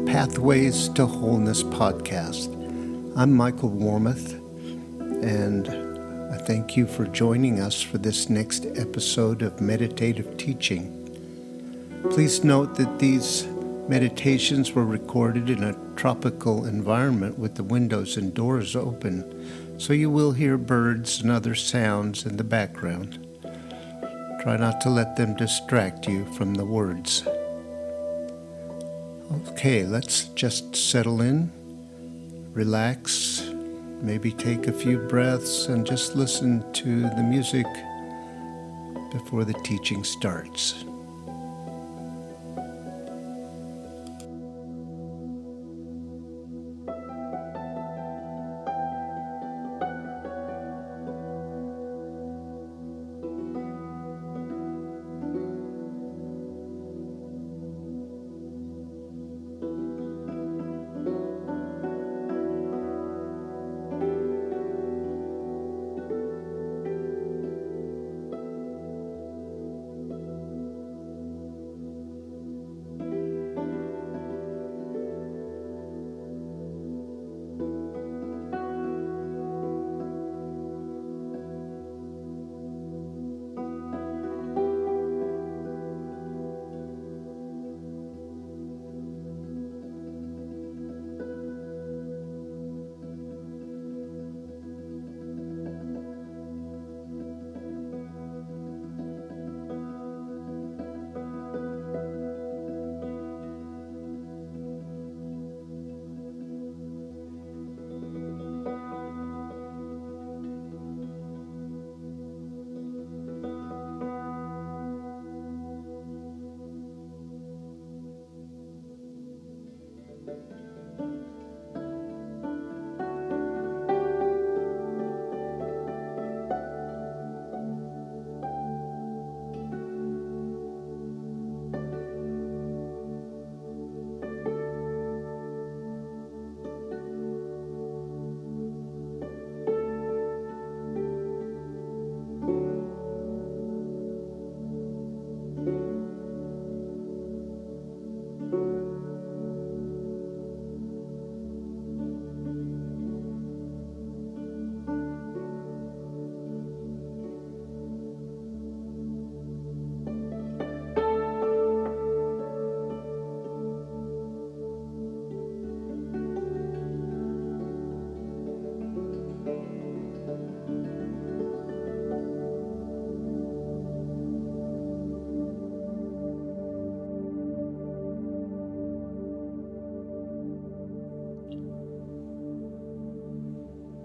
Pathways to Wholeness podcast. I'm Michael Warmoth, and I thank you for joining us for this next episode of meditative teaching. Please note that these meditations were recorded in a tropical environment with the windows and doors open, so you will hear birds and other sounds in the background. Try not to let them distract you from the words. Okay, let's just settle in, relax, maybe take a few breaths and just listen to the music before the teaching starts.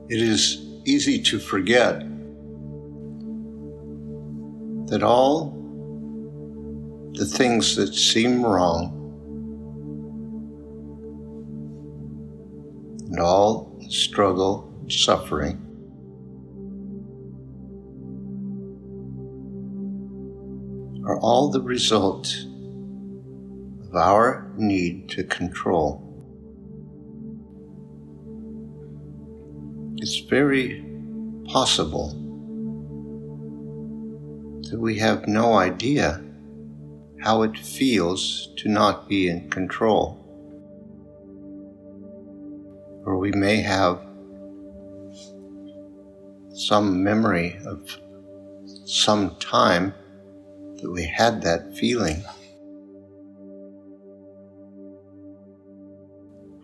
It is easy to forget that all the things that seem wrong and all struggle and suffering are all the result of our need to control. It's very possible that we have no idea how it feels to not be in control. Or we may have some memory of some time that we had that feeling.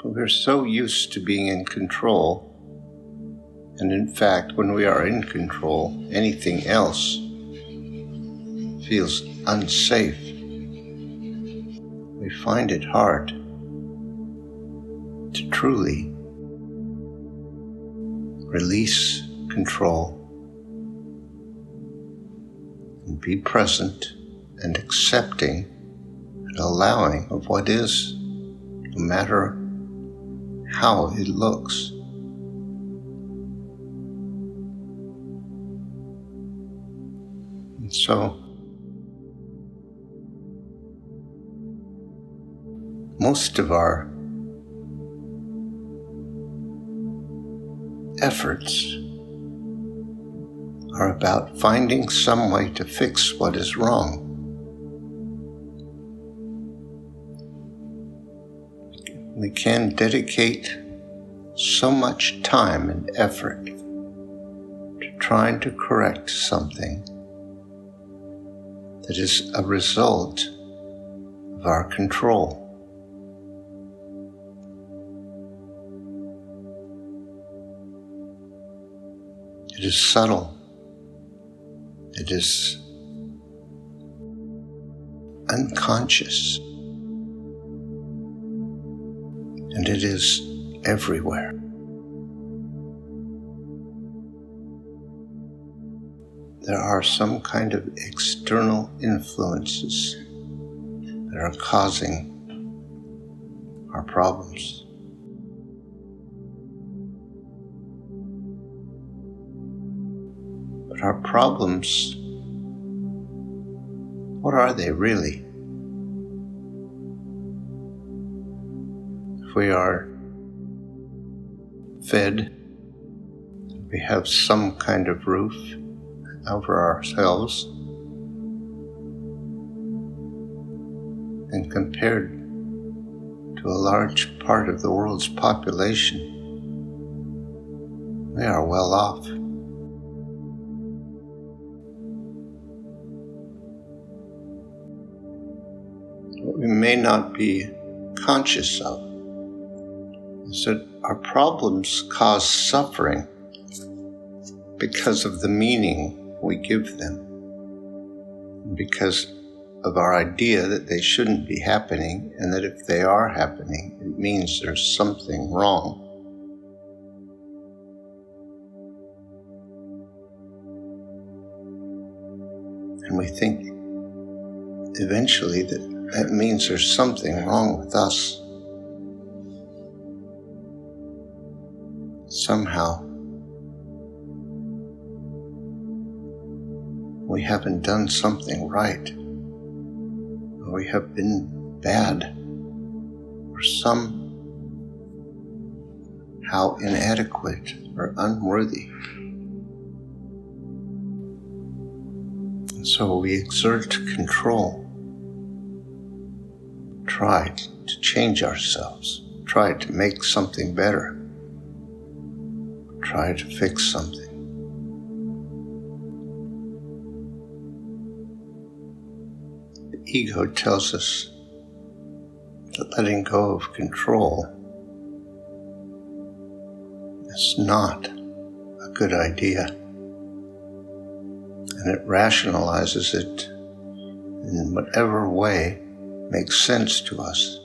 But we're so used to being in control. And in fact, when we are in control, anything else feels unsafe. We find it hard to truly release control and be present and accepting and allowing of what is, no matter how it looks. So, most of our efforts are about finding some way to fix what is wrong. we can dedicate so much time and effort to trying to correct something that is a result of our control. It is subtle. It is unconscious. And it is everywhere. There are some kind of external influences that are causing our problems. But our problems, what are they really? If we are fed, we have some kind of roof over ourselves, and compared to a large part of the world's population, we are well off. What we may not be conscious of is that our problems cause suffering because of the meaning we give them, because of our idea that they shouldn't be happening, and that if they are happening, it means there's something wrong. And we think eventually that means there's something wrong with us. Somehow, we haven't done something right, or we have been bad, or somehow inadequate or unworthy. And so we exert control, try to change ourselves, try to make something better, try to fix something. The ego tells us that letting go of control is not a good idea, and it rationalizes it in whatever way makes sense to us,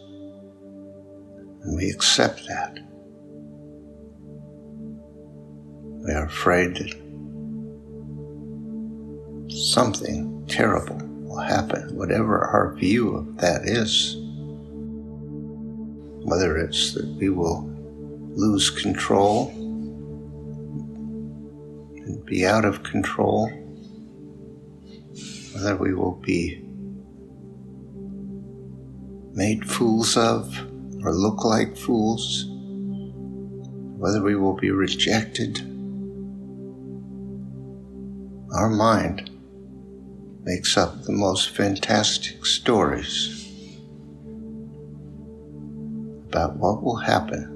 and we accept that. We are afraid that something terrible will happen, whatever our view of that is. Whether it's that we will lose control and be out of control, whether we will be made fools of or look like fools, whether we will be rejected. Our mind makes up the most fantastic stories about what will happen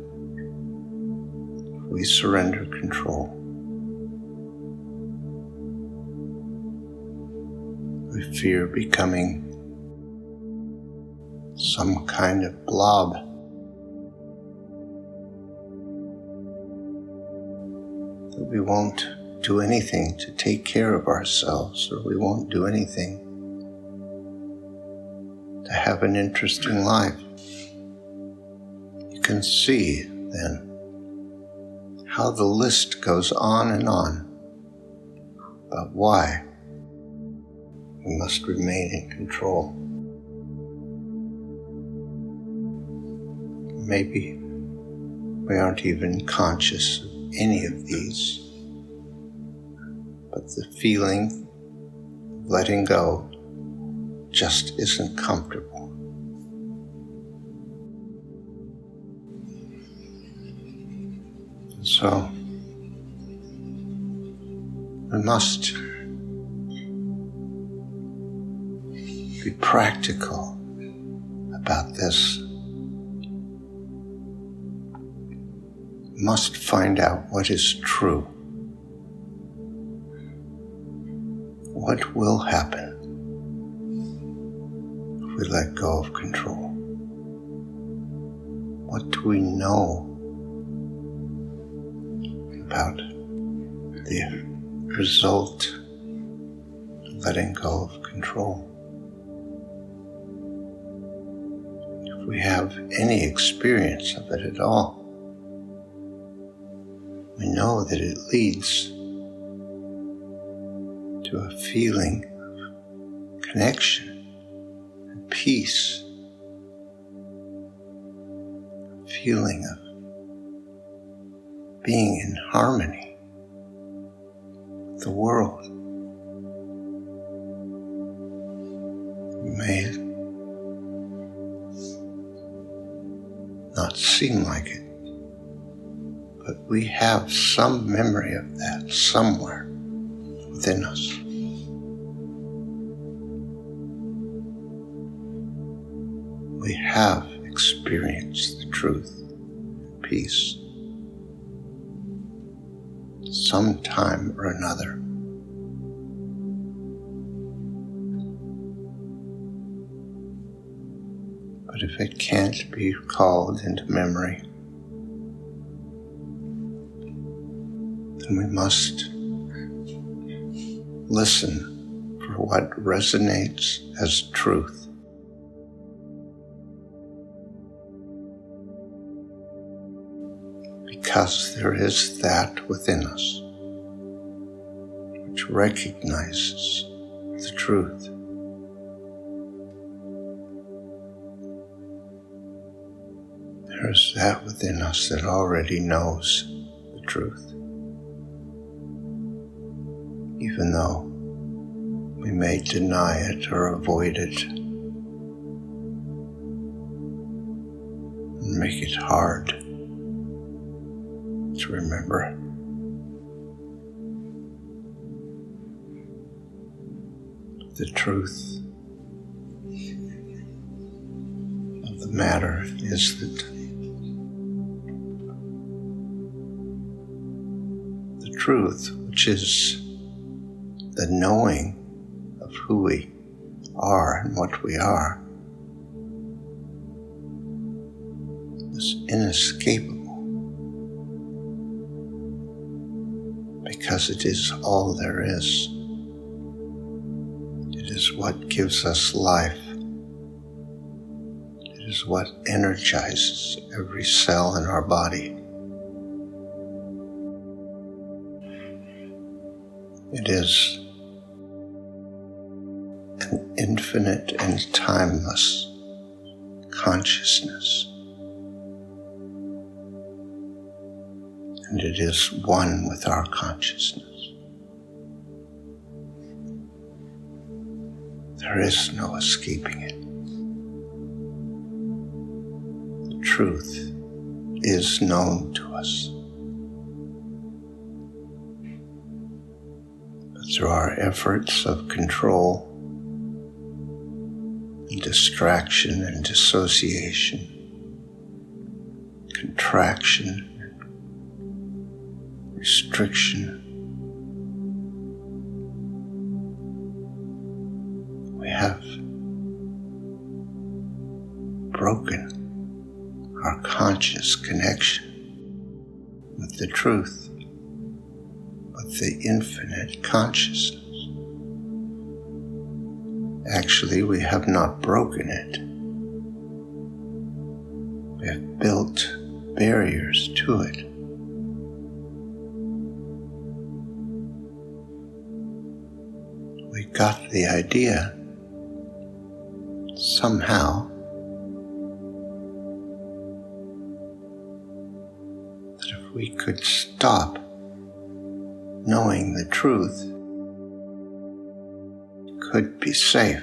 if we surrender control. We fear becoming some kind of blob, that we won't do anything to take care of ourselves, or we won't do anything to have an interesting life. You can see then how the list goes on and on about why we must remain in control. Maybe we aren't even conscious of any of these, but the feeling of letting go just isn't comfortable. So we must be practical about this. must find out what is true. What will happen if we let go of control? What do we know about the result of letting go of control? If we have any experience of it at all, we know that it leads to a feeling of connection and peace, a feeling of being in harmony with the world. It may not seem like it, but we have some memory of that somewhere within us. We have experienced the truth and peace sometime or another. But if it can't be called into memory, then we must listen for what resonates as truth. Because there is that within us which recognizes the truth. There is that within us that already knows the truth, even though we may deny it or avoid it and make it hard to remember. The truth of the matter is that the truth, which is the knowing of who we are and what we are, is inescapable. Because it is all there is. It is what gives us life. It is what energizes every cell in our body. It is an infinite and timeless consciousness. And it is one with our consciousness. There is no escaping it. The truth is known to us. But through our efforts of control and distraction and dissociation, contraction, restriction, we have broken our conscious connection with the truth, with the infinite consciousness. Actually, we have not broken it. We have built barriers to it. We got the idea somehow that if we could stop knowing the truth, it could be safe.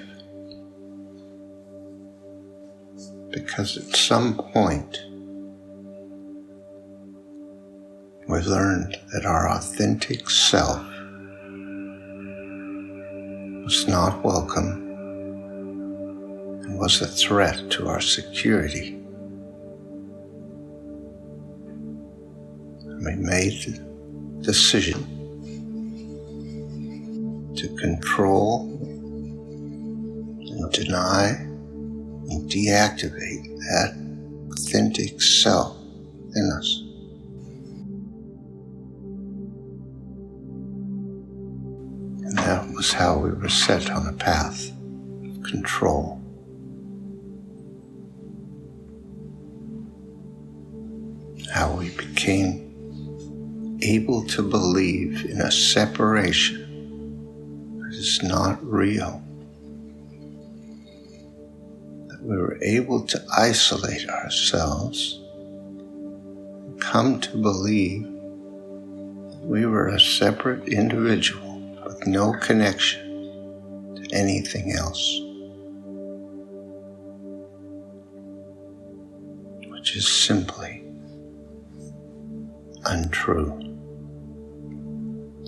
Because at some point we learned that our authentic self was not welcome and was a threat to our security. We made the decision to control and deny and deactivate that authentic self in us. And that was how we were set on a path of control. How we became able to believe in a separation that is not real. That we were able to isolate ourselves and come to believe that we were a separate individual with no connection to anything else, which is simply untrue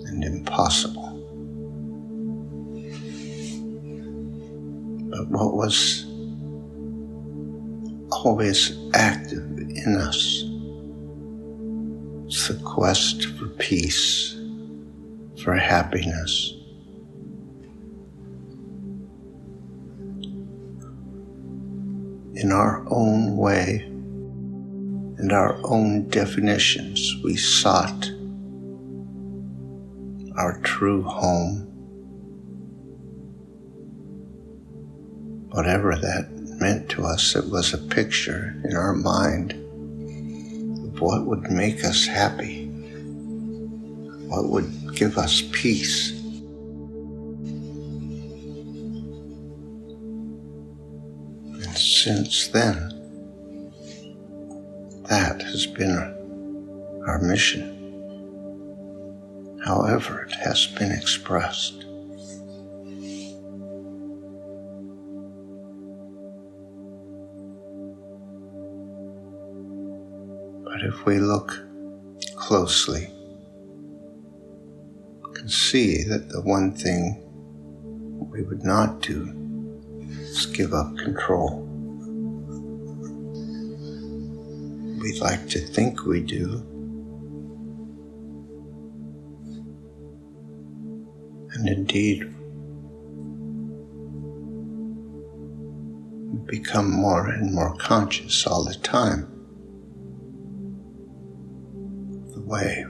and impossible. But what was always active in us was the quest for peace, for happiness. In our own way and our own definitions, we sought our true home, whatever that meant to us. It was a picture in our mind of what would make us happy, what would give us peace. And since then, that has been our mission, however it has been expressed. But if we look closely, we can see that the one thing we would not do is give up control. We'd like to think we do, and indeed we become more and more conscious all the time of the way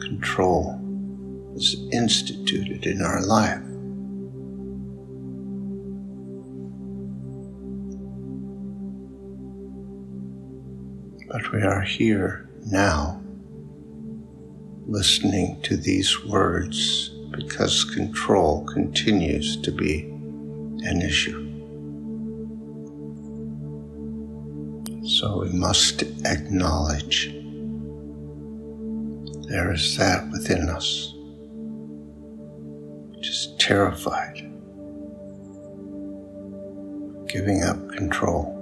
control is instituted in our life. But we are here now, listening to these words because control continues to be an issue. So we must acknowledge there is that within us which is terrified of giving up control.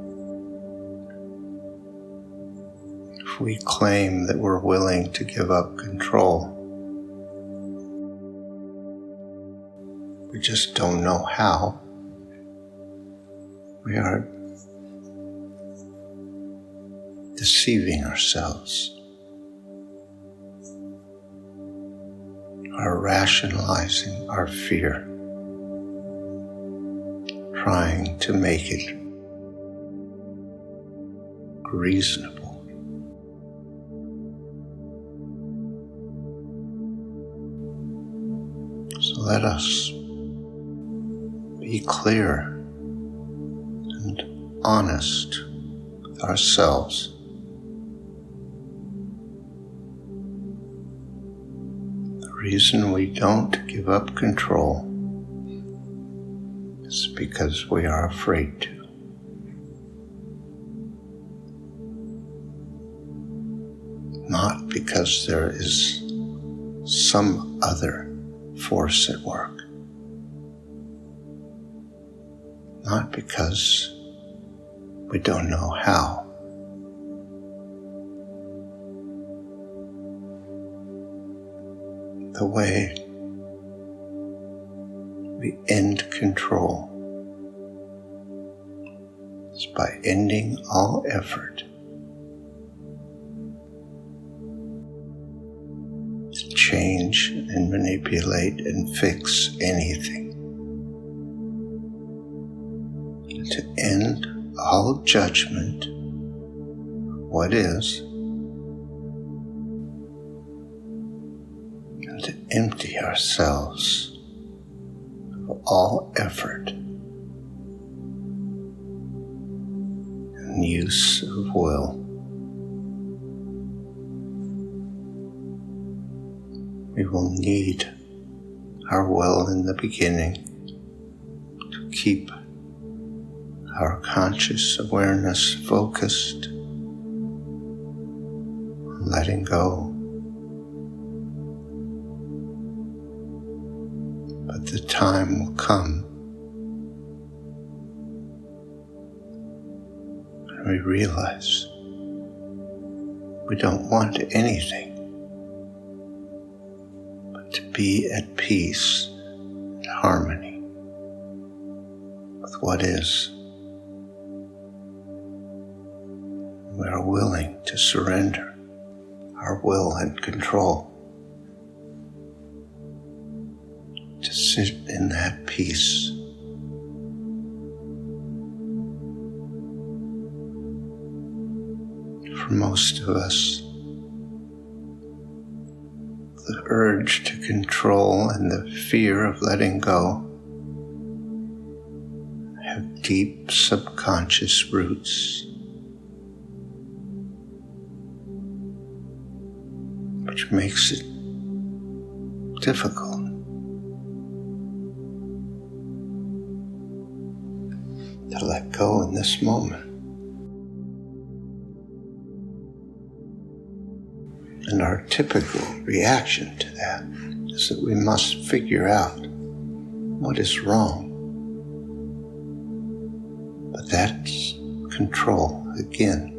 If we claim that we're willing to give up control, we just don't know how. We are deceiving ourselves, are rationalizing our fear, trying to make it reasonable. So let us be clear and honest with ourselves. The reason we don't give up control is because we are afraid to. Not because there is some other force at work. Not because we don't know how. The way we end control is by ending all effort change and manipulate and fix anything. To end all judgment of what is, and to empty ourselves of all effort and use of will. We will need our will in the beginning to keep our conscious awareness focused on letting go. But the time will come when we realize we don't want anything but to be at peace and harmony with what is. We are willing to surrender our will and control to sit in that peace. For most of us, the urge to control and the fear of letting go have deep subconscious roots, which makes it difficult to let go in this moment. And our typical reaction to that is that we must figure out what is wrong. But that's control again.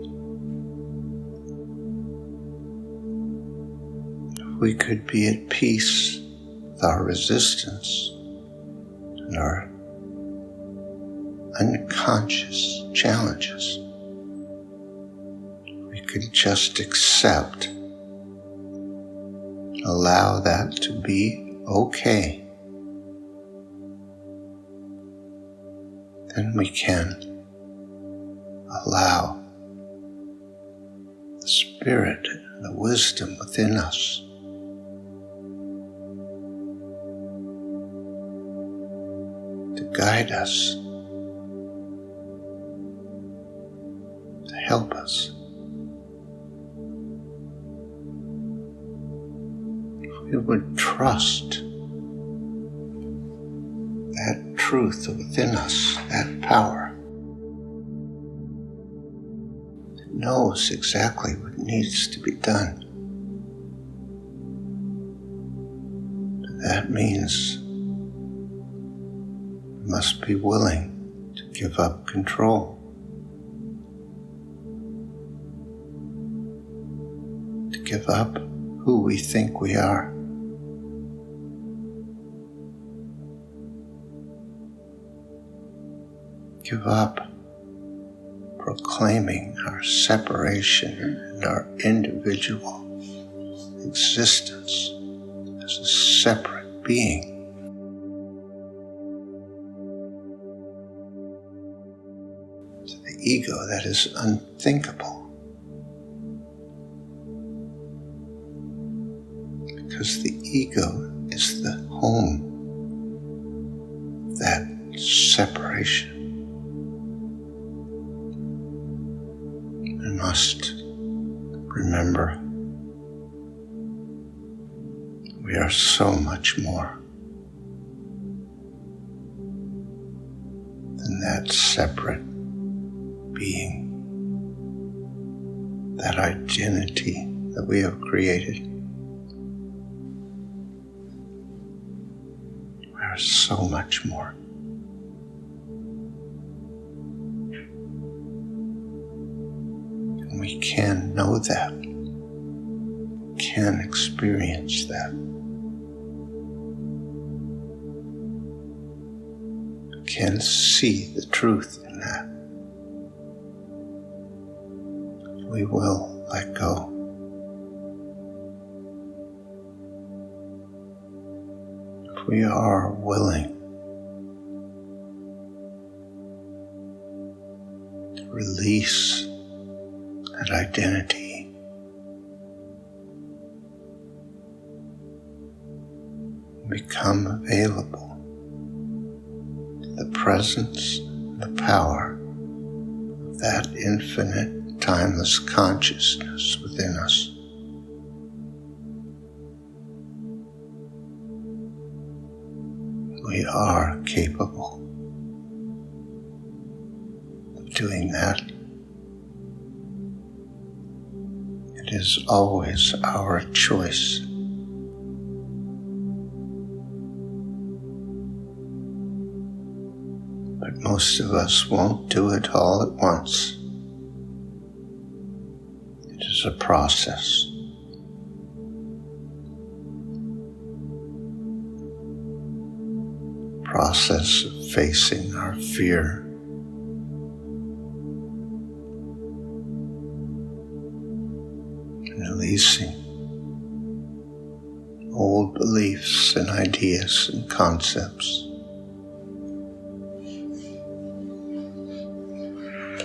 If we could be at peace with our resistance and our unconscious challenges, we could just accept, allow that to be okay, then we can allow the spirit and the wisdom within us to guide us, to help us. We would trust that truth within us, that power that knows exactly what needs to be done. But that means we must be willing to give up control, to give up who we think we are. Give up proclaiming our separation and our individual existence as a separate being. To the ego, that is unthinkable. Because the ego is the home of that separation. We must remember we are so much more than that separate being, that identity that we have created. We are so much more. We can know that, can experience that, can see the truth in that. We will let go. we are willing to release that identity, and become available to the presence, the power of that infinite, timeless consciousness within us. We are capable of doing that. It is always our choice. But most of us won't do it all at once. It is a process. Process of facing our fear, and releasing old beliefs and ideas and concepts,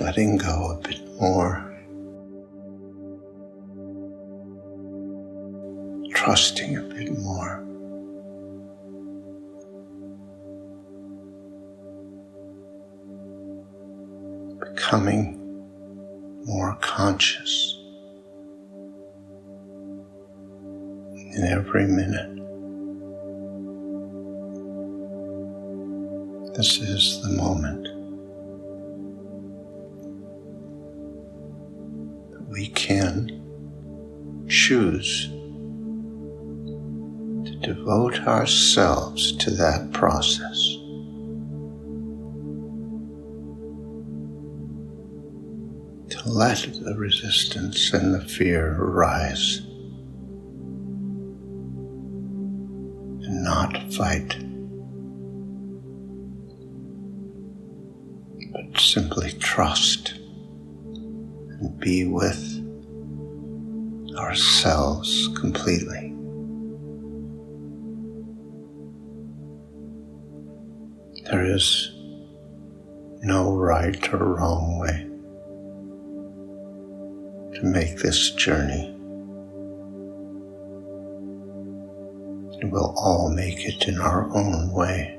letting go a bit more, trusting a bit more. Becoming more conscious in every minute. This is the moment that we can choose to devote ourselves to that process. To let the resistance and the fear arise and not fight, but simply trust and be with ourselves completely. There is no right or wrong way to make this journey, and we'll all make it in our own way.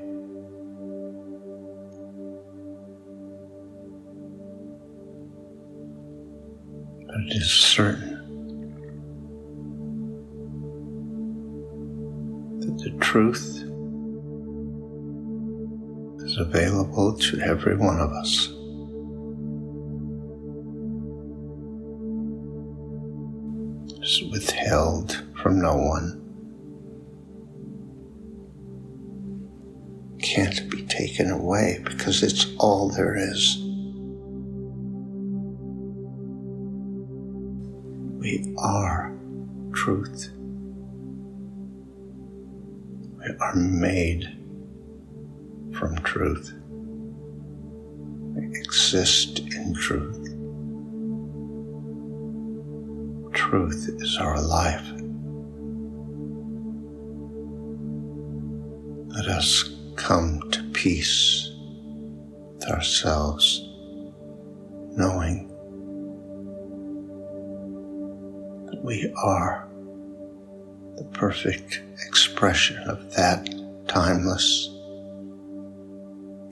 But it is certain that the truth is available to every one of us. It's withheld from no one. Can't be taken away because it's all there is. We are truth. We are made from truth. We exist in truth. Truth is our life. Let us come to peace with ourselves, knowing that we are the perfect expression of that timeless,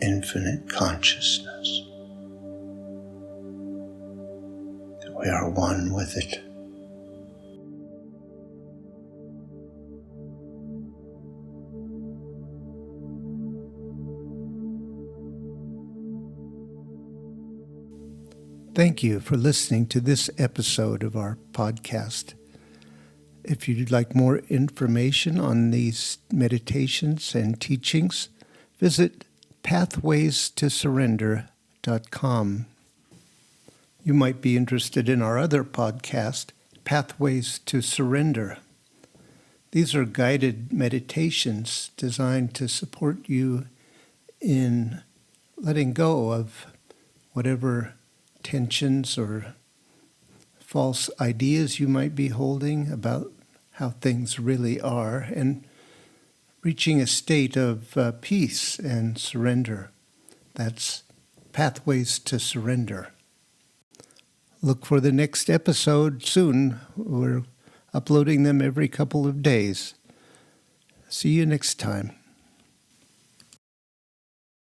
infinite consciousness, that we are one with it. Thank you for listening to this episode of our podcast. If you'd like more information on these meditations and teachings, visit pathwaystosurrender.com. You might be interested in our other podcast, Pathways to Surrender. These are guided meditations designed to support you in letting go of whatever tensions or false ideas you might be holding about how things really are, and reaching a state of peace and surrender. That's Pathways to Surrender. Look for the next episode soon. We're uploading them every couple of days. See you next time.